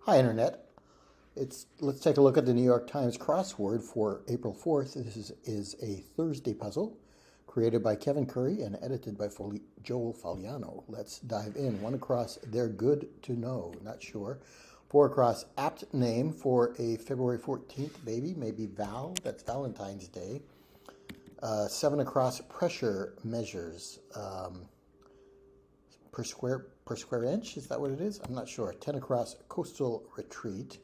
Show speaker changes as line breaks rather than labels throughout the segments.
Hi, Internet. Let's take a look at the New York Times crossword for April 4th. This is a Thursday puzzle created by Kevin Curry and edited by Joel Faliano. Let's dive in. One across, they're good to know, not sure. Four across, apt name for a February 14th baby, maybe Val, that's Valentine's Day. Seven across, pressure measures. Per square inch, is that what it is? I'm not sure. 10 across, coastal retreat.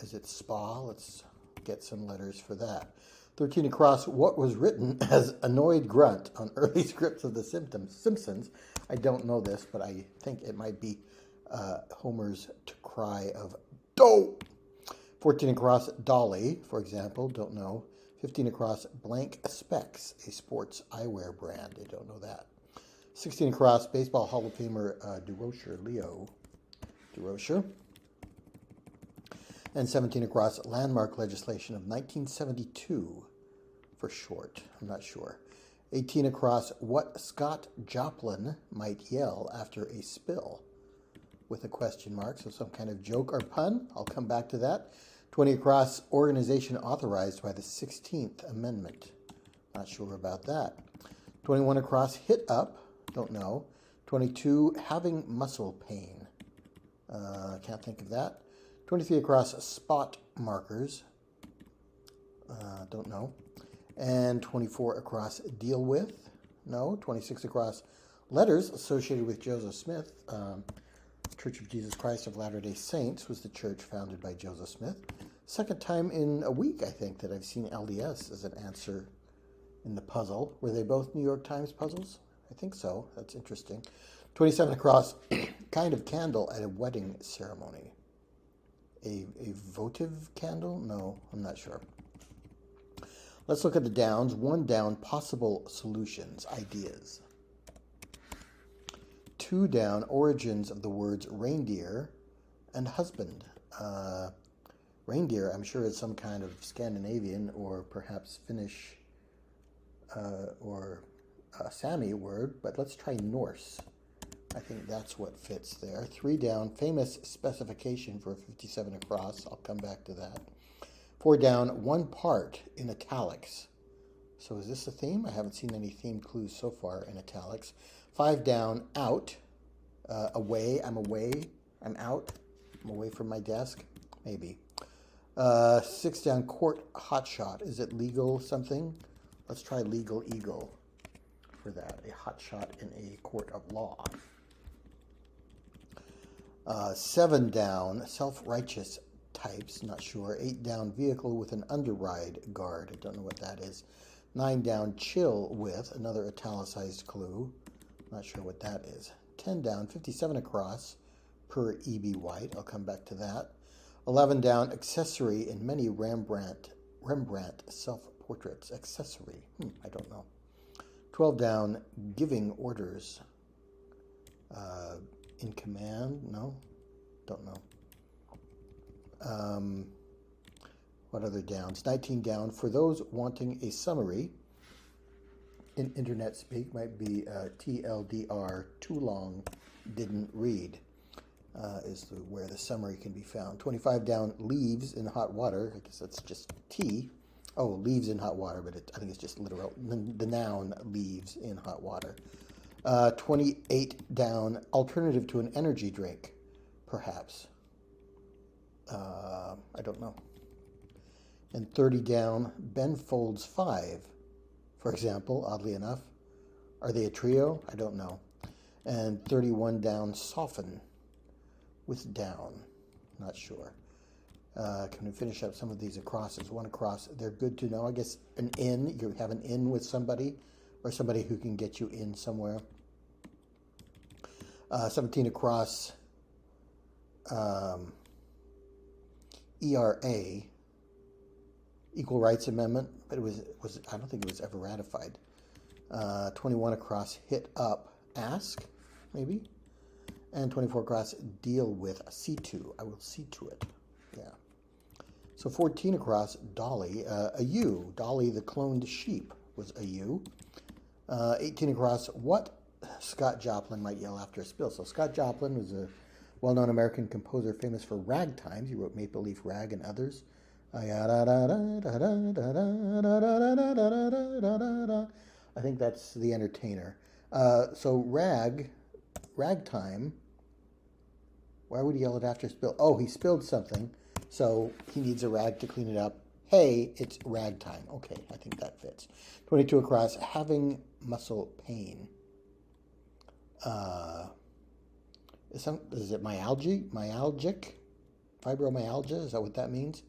Is it spa? Let's get some letters for that. 13 across, what was written as annoyed grunt on early scripts of The Simpsons. I don't know this, but I think it might be Homer's cry of dough. 14 across, dolly, for example, don't know. 15 across, blank specs, a sports eyewear brand. I don't know that. 16 across, Baseball Hall of Famer Leo Durocher. And 17 across, landmark legislation of 1972 for short. I'm not sure. 18 across, what Scott Joplin might yell after a spill, with a question mark, so some kind of joke or pun. I'll come back to that. 20 across, organization authorized by the 16th Amendment. Not sure about that. 21 across, hit up. Don't know. 22, having muscle pain. Can't think of that. 23 across, spot markers. Don't know. And 24 across, deal with. No. 26 across, letters associated with Joseph Smith. Church of Jesus Christ of Latter-day Saints was the church founded by Joseph Smith. Second time in a week, I think, that I've seen LDS as an answer in the puzzle. Were they both New York Times puzzles? I think so. That's interesting. 27 across, kind of candle at a wedding ceremony. A votive candle? No, I'm not sure. Let's look at the downs. One down, possible solutions, ideas. Two down, origins of the words reindeer and husband. Reindeer, I'm sure, is some kind of Scandinavian or perhaps Finnish or Sami word, but let's try Norse. I think that's what fits there. Three down, famous specification for 57 across. I'll come back to that. Four down, one part in italics. So is this a theme? I haven't seen any theme clues so far in italics. Five down, out, away, I'm out, I'm away from my desk, maybe. Six down, court hotshot. Is it legal something? Let's try legal eagle for that, a hotshot in a court of law. Seven down, self-righteous types, not sure. Eight down, vehicle with an underride guard. I don't know what that is. Nine down, chill with, another italicized clue. Not sure what that is. 10 down, 57 across, per E.B. White. I'll come back to that. 11 down, accessory in many Rembrandt self-portraits. Accessory, I don't know. 12 down, giving orders. In command, no, don't know. What other downs? 19 down, for those wanting a summary, in internet speak, might be TLDR, too long, didn't read, is where the summary can be found. 25 down, leaves in hot water. I guess that's just tea. Oh, leaves in hot water, but I think it's just literal. The noun, leaves in hot water. 28 down, alternative to an energy drink, perhaps. I don't know. And 30 down, Ben folds 5, for example, oddly enough. Are they a trio? I don't know. And 31 down, soften with down. Not sure. Can we finish up some of these acrosses? One across, they're good to know. I guess an in, you have an in with somebody, or somebody who can get you in somewhere. 17 across, ERA, Equal Rights Amendment, but it was I don't think it was ever ratified. 21 across, hit up, ask, maybe. And 24 across, deal with, see to. I will see to it. Yeah. So 14 across, Dolly, a ewe. Dolly the cloned sheep was a ewe. 18 across, what Scott Joplin might yell after a spill. So Scott Joplin was a Well-known American composer famous for ragtimes. He wrote Maple Leaf Rag and others. I think that's The Entertainer. So ragtime. Why would he yell it after spill? Oh, he spilled something, so he needs a rag to clean it up. Hey, it's ragtime. Okay, I think that fits. 22 across, having muscle pain. Is it myalgic? Fibromyalgia? Is that what that means?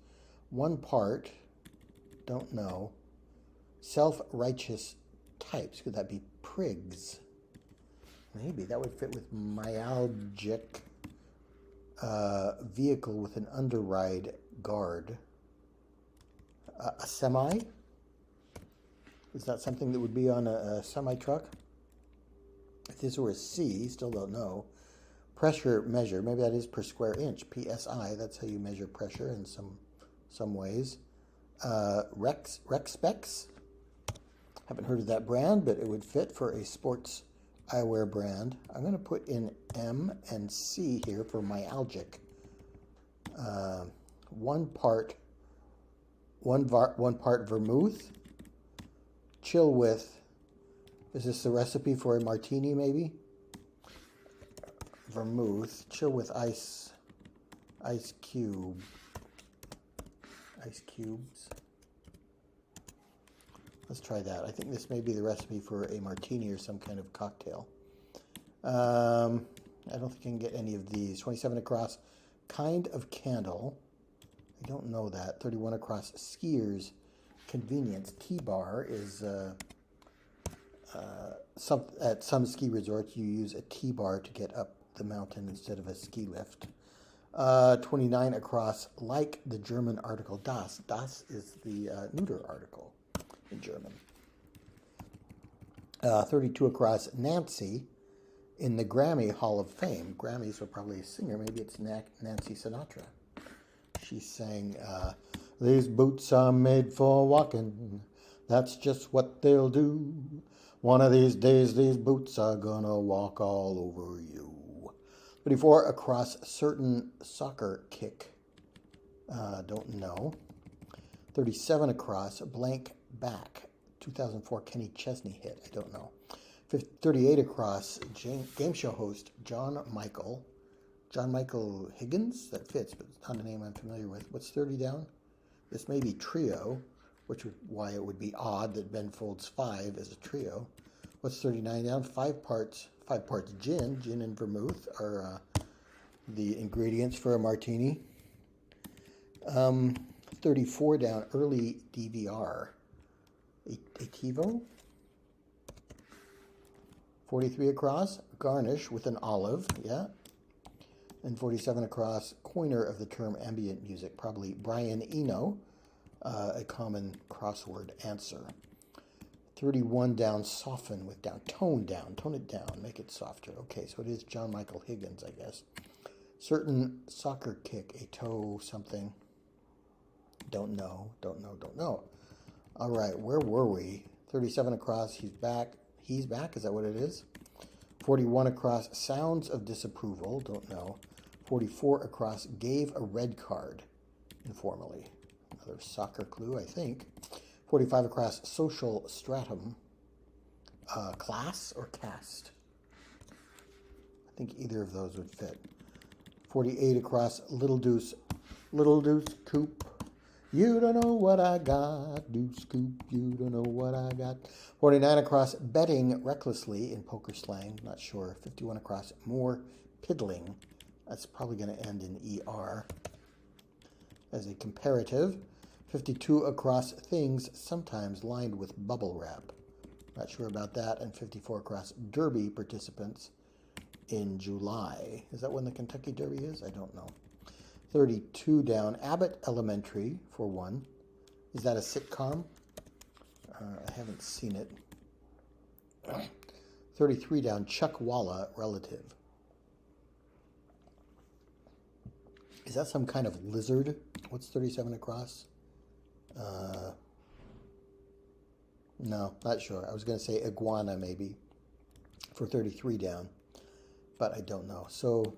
One part, don't know. Self-righteous types. Could that be prigs? Maybe that would fit with myalgic. Vehicle with an underride guard. A semi? Is that something that would be on a semi-truck? If this were a C, still don't know. Pressure measure, maybe that is per square inch. PSI, that's how you measure pressure in some ways. Rex Specs? Haven't heard of that brand, but it would fit for a sports eyewear brand. I'm going to put in M and C here for myalgic. One part vermouth. Chill with. Is this the recipe for a martini? Maybe. Vermouth. Chill with ice cubes. Let's try that. I think this may be the recipe for a martini or some kind of cocktail. I don't think I can get any of these. 27 across, kind of candle. I don't know that. 31 across, skiers, convenience. T-bar is at some ski resorts you use a T-bar to get up the mountain instead of a ski lift. 29 across, like the German article das. Das is the neuter article in German. 32 across, Nancy in the Grammy Hall of Fame. Grammys are probably a singer. Maybe it's Nancy Sinatra. She sang, these boots are made for walking. That's just what they'll do. One of these days, these boots are gonna walk all over you. 34 across, certain soccer kick. Don't know. 37 across, blank back. 2004 Kenny Chesney hit. I don't know. 38 across, game show host John Michael Higgins. That fits, but it's not a name I'm familiar with. What's 30 down? This may be trio, which is why it would be odd that Ben Folds 5 is a trio. What's 39 down? Five parts gin. Gin and vermouth are the ingredients for a martini. 34 down, early DVR. A TiVo. 43 across, garnish with an olive, yeah. And 47 across, coiner of the term ambient music, probably Brian Eno, a common crossword answer. 31 down, soften with down, tone it down, make it softer. Okay, so it is John Michael Higgins, I guess. Certain soccer kick, a toe something. Don't know. All right, where were we? 37 across, he's back. He's back, is that what it is? 41 across, sounds of disapproval, don't know. 44 across, gave a red card informally. Another soccer clue, I think. 45 across, social stratum. Class or caste? I think either of those would fit. 48 across, little deuce coop. You don't know what I got, deuce coop, you don't know what I got. 49 across, betting recklessly in poker slang, not sure. 51 across, more piddling. That's probably going to end in ER as a comparative. 52 across, things sometimes lined with bubble wrap. Not sure about that. And 54 across, Derby participants in July. Is that when the Kentucky Derby is? I don't know. 32 down, Abbott Elementary for one. Is that a sitcom? I haven't seen it. 33 down, Chuckwalla relative. Is that some kind of lizard? What's 37 across? No, not sure. I was going to say iguana maybe for 33 down, but I don't know. So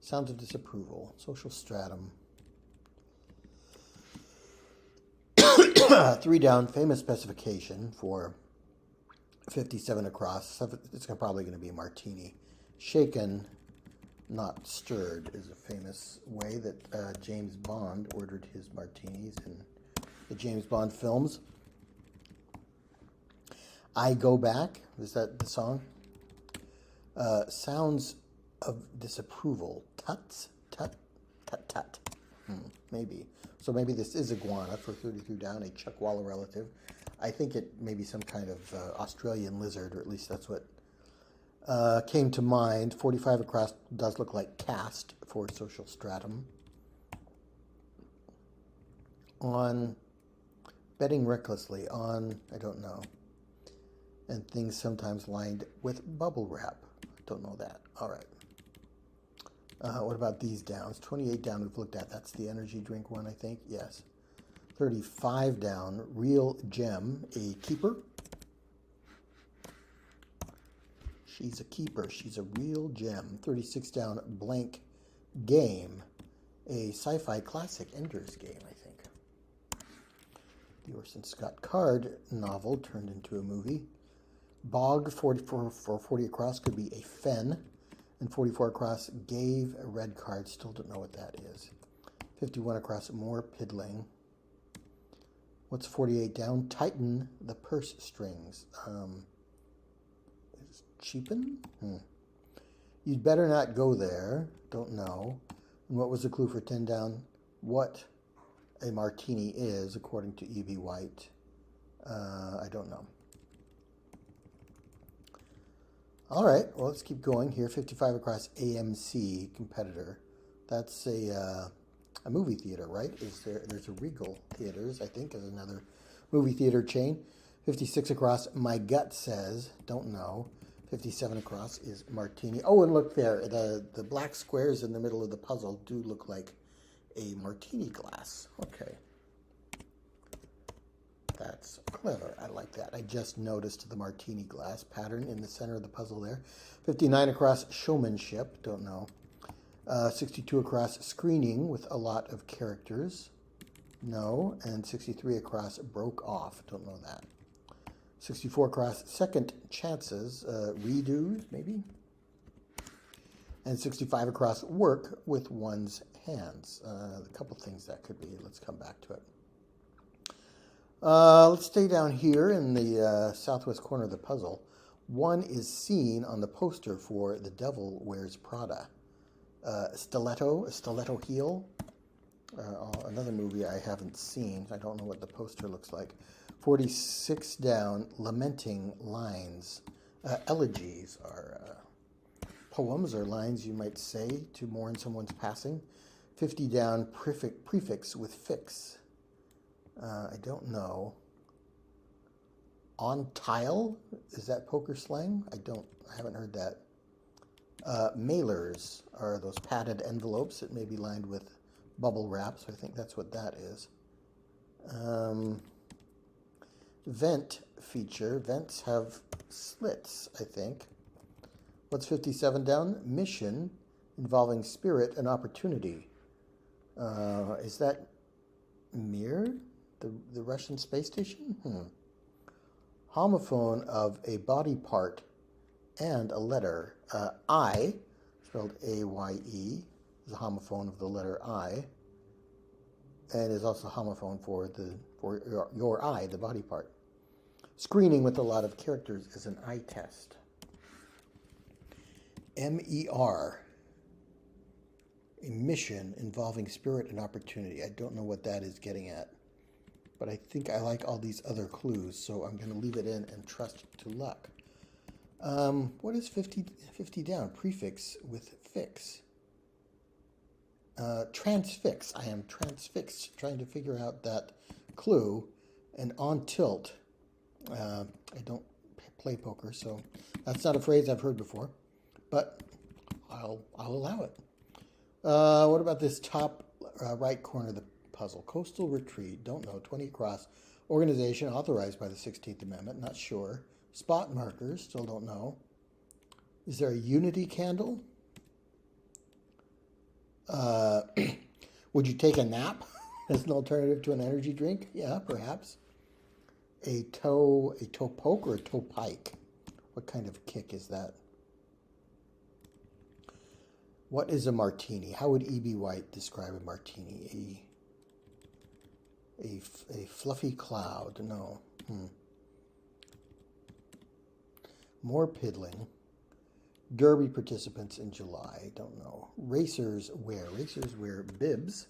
Sounds of disapproval. Social stratum. 3 down. Famous specification for 57 across. It's probably going to be a martini. Shaken, not stirred is a famous way that James Bond ordered his martinis in the James Bond films. I Go Back, is that the song? Sounds of disapproval. Tut, tut, tut, tut. Maybe. So maybe this is iguana for 33 down, a chuckwalla relative. I think it may be some kind of Australian lizard, or at least that's what came to mind. 45 across does look like cast for social stratum. On betting recklessly, on, I don't know. And things sometimes lined with bubble wrap. Don't know that. All right. What about these downs? 28 down we've looked at. That's the energy drink one, I think. Yes. 35 down, real gem, a keeper. She's a keeper. She's a real gem. 36 down, blank game, a sci-fi classic Ender's Game, I think. The Orson Scott Card novel turned into a movie. Bog, 44 for 40 across, could be a fen. And 44 across, gave a red card. Still don't know what that is. 51 across, more piddling. What's 48 down? Tighten the purse strings. Cheapen? You'd better not go there. Don't know. And what was the clue for 10 down? What a martini is, according to E.B. White. I don't know. All right, well, let's keep going here. 55 across, AMC competitor. That's a movie theater, right? There's a Regal Theaters, I think, is another movie theater chain. 56 across, my gut says, don't know. 57 across is martini. Oh, and look there, the black squares in the middle of the puzzle do look like a martini glass. Okay. That's clever. I like that. I just noticed the martini glass pattern in the center of the puzzle there. 59 across, showmanship. Don't know. 62 across, screening with a lot of characters. No. And 63 across, broke off. Don't know that. 64 across, second chances. Redos, maybe. And 65 across, work with one's hands. A couple things that could be. Let's come back to it. Let's stay down here in the southwest corner of the puzzle. One is seen on the poster for The Devil Wears Prada. A stiletto heel. Another movie I haven't seen. I don't know what the poster looks like. 46 down, lamenting lines. Elegies are poems or lines you might say to mourn someone's passing. 50 down, prefix with fix. I don't know. On tile? Is that poker slang? I haven't heard that. Mailers are those padded envelopes that may be lined with bubble wrap, so I think that's what that is. Vent feature. Vents have slits, I think. What's 57 down? Mission involving spirit and opportunity. Is that Mir? The Russian space station? Homophone of a body part and a letter. I, spelled A-Y-E, is a homophone of the letter I, and is also a homophone for your eye, the body part. Screening with a lot of characters is an eye test. M-E-R, a mission involving spirit and opportunity. I don't know what that is getting at. But I think I like all these other clues, so I'm going to leave it in and trust to luck. What is 50 down? Prefix with fix. Transfix. I am transfixed, trying to figure out that clue. And on tilt. I don't play poker, so that's not a phrase I've heard before. But I'll allow it. What about this top right corner of the puzzle? Coastal Retreat, don't know. 20 across. Organization authorized by the 16th Amendment, not sure. Spot markers, still don't know. Is there a unity candle? Uh, would you take a nap as an alternative to an energy drink? Yeah, perhaps. A toe poke or a toe pike? What kind of kick is that? What is a martini? How would E.B. White describe a martini? A fluffy cloud? No. More piddling. Derby participants in July. Don't know. Racers wear bibs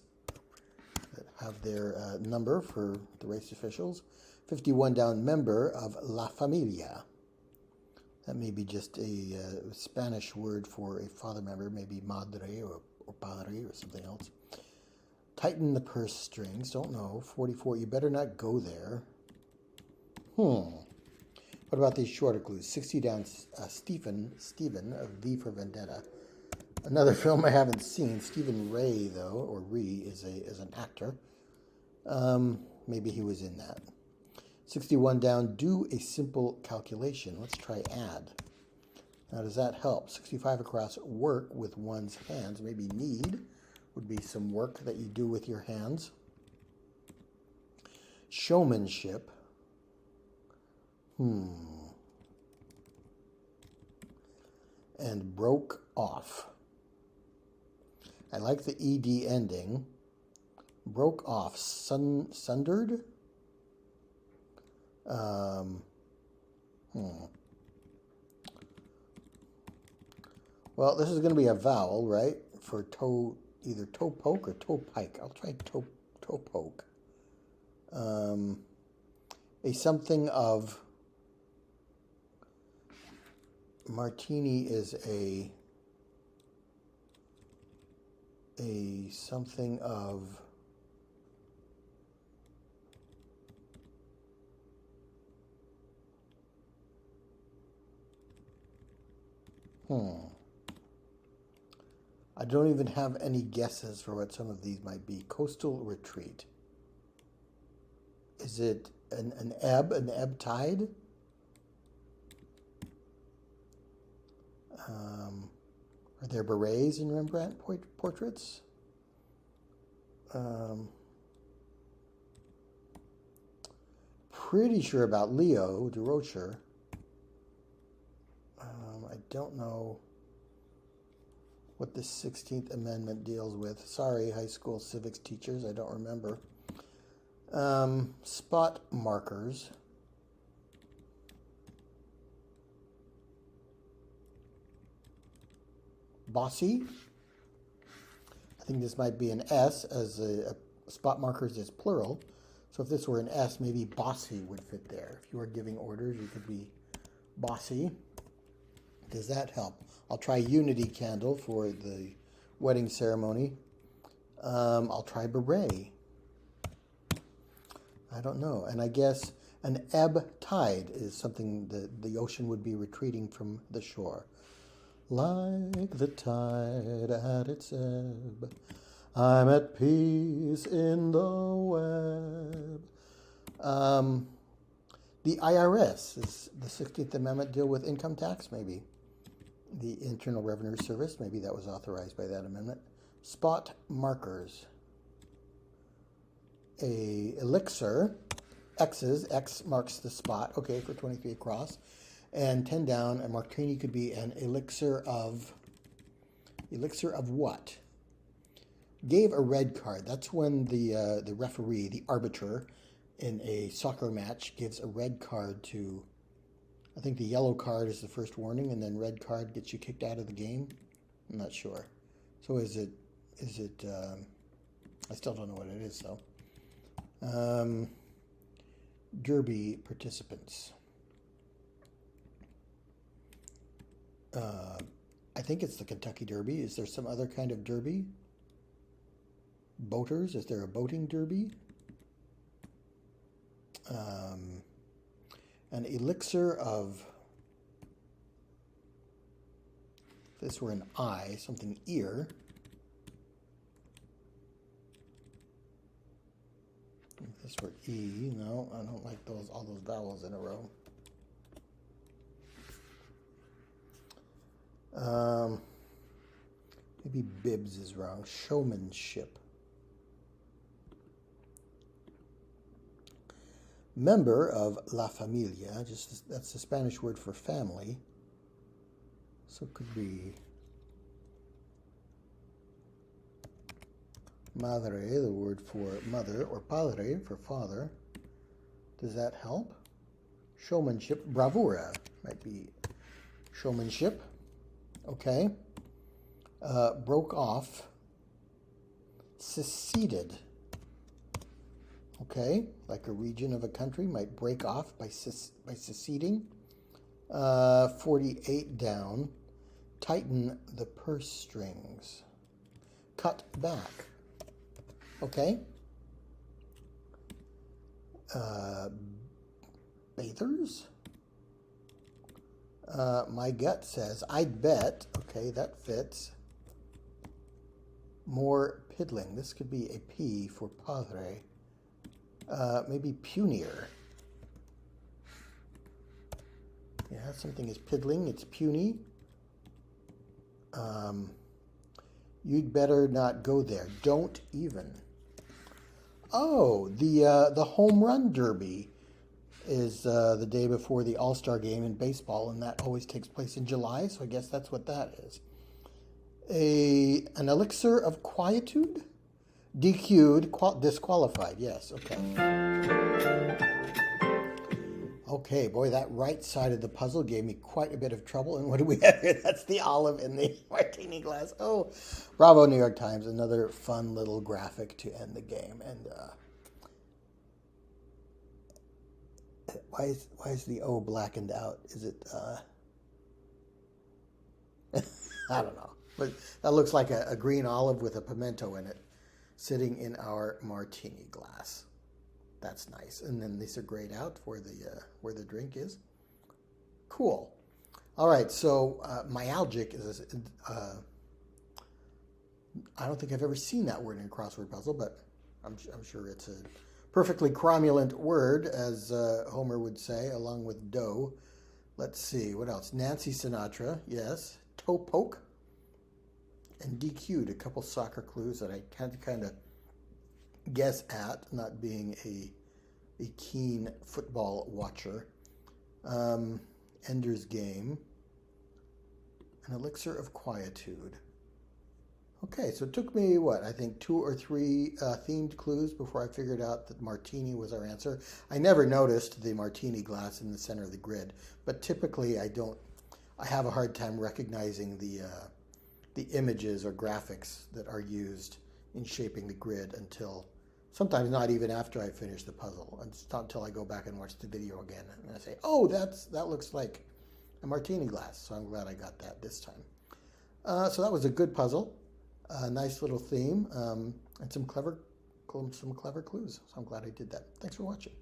that have their number for the race officials. 51 down, member of La Familia. That may be just a Spanish word for a father member, maybe madre or padre or something else. Tighten the purse strings. Don't know. 44. You better not go there. What about these shorter clues? 60 down, Stephen of V for Vendetta. Another film I haven't seen. Stephen Ray, though, or Ree, is an actor. Maybe he was in that. 61 down, do a simple calculation. Let's try add. Now, does that help? 65 across, work with one's hands. Maybe need would be some work that you do with your hands. Showmanship. And broke off. I like the ED ending. Broke off. Sundered? Well, this is going to be a vowel, right? For toe, either toe poke or toe pike. I'll try toe poke. A something of martini is a something of I don't even have any guesses for what some of these might be. Coastal retreat. Is it an ebb tide? Are there berets in Rembrandt portraits? Pretty sure about Leo de Rocher. I don't know what the 16th Amendment deals with. Sorry, high school civics teachers, I don't remember. Spot markers. Bossy. I think this might be an S, as a spot markers is plural. So if this were an S, maybe bossy would fit there. If you were giving orders, you could be bossy. Does that help? I'll try unity candle for the wedding ceremony. I'll try beret. I don't know. And I guess an ebb tide is something that the ocean would be retreating from the shore. Like the tide at its ebb, I'm at peace in the web. The IRS, is the 16th Amendment deal with income tax, maybe? The Internal Revenue Service, maybe that was authorized by that amendment. Spot markers. A elixir, X's, X marks the spot, okay, for 23 across. And 10 down, a martini could be an elixir of what? Gave a red card. That's when the referee, the arbiter in a soccer match, gives a red card to, I think the yellow card is the first warning, and then red card gets you kicked out of the game. I'm not sure. So is it I still don't know what it is, though. Derby participants. I think it's the Kentucky Derby. Is there some other kind of derby? Boaters? Is there a boating derby? An elixir of, if this were an I, something ear. If this were E, no, I don't like all those vowels in a row. Maybe bibs is wrong. Showmanship. Member of La Familia, that's the Spanish word for family. So it could be madre, the word for mother, or padre for father. Does that help? Showmanship, bravura might be showmanship. Okay. Broke off. Seceded. Okay, like a region of a country might break off by seceding. 48 down. Tighten the purse strings. Cut back. Okay. Bathers. My gut says, I'd bet. Okay, that fits. More piddling. This could be a P for padre. Maybe punier. Yeah, something is piddling. It's puny. You'd better not go there. Don't even. Oh, the home run derby is the day before the All-Star game in baseball, and that always takes place in July, so I guess that's what that is. An elixir of quietude? DQ'd, disqualified, yes, okay. Okay, boy, that right side of the puzzle gave me quite a bit of trouble. And what do we have here? That's the olive in the martini glass. Oh, bravo, New York Times. Another fun little graphic to end the game. And why is the O blackened out? Is it, I don't know. But that looks like a green olive with a pimento in it sitting in our martini glass. That's nice. And then these are grayed out where the drink is. Cool. All right, so myalgic is, I don't think I've ever seen that word in a crossword puzzle, but I'm sure it's a perfectly cromulent word, as Homer would say, along with dough. Let's see, what else? Nancy Sinatra, yes. Toe poke. And DQ'd, a couple soccer clues that I kind of guess at, not being a keen football watcher. Ender's Game. An elixir of quietude. Okay, so it took me, I think 2 or 3 themed clues before I figured out that martini was our answer. I never noticed the martini glass in the center of the grid, but typically I have a hard time recognizing the images or graphics that are used in shaping the grid until sometimes not even after I finish the puzzle. It's not until I go back and watch the video again and I say, oh, that looks like a martini glass. So I'm glad I got that this time. So that was a good puzzle, a nice little theme, and some clever clues. So I'm glad I did that. Thanks for watching.